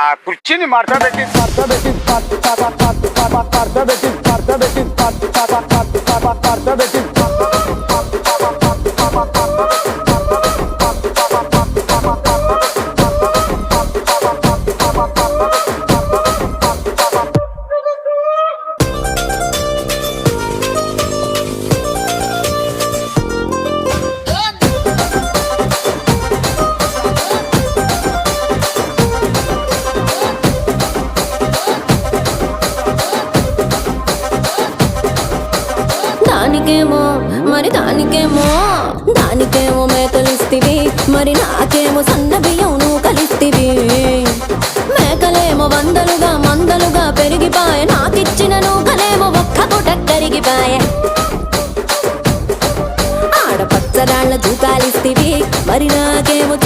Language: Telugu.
ఆ కుర్చీని మార్చబెట్టి దానికేమో మేకలిస్తివి, మరి నాకేమో సన్న బియ్యం నువ్వు కలిస్తివి. మేకలేమో వందలుగా మందలుగా పెరిగిపాయ, నాకిచ్చిన నూకలేమో ఒక్క పూట కరిగిపాయ. ఆడపచ్చరాళ్ళ తూకాలిస్తివి, మరి నాకేమో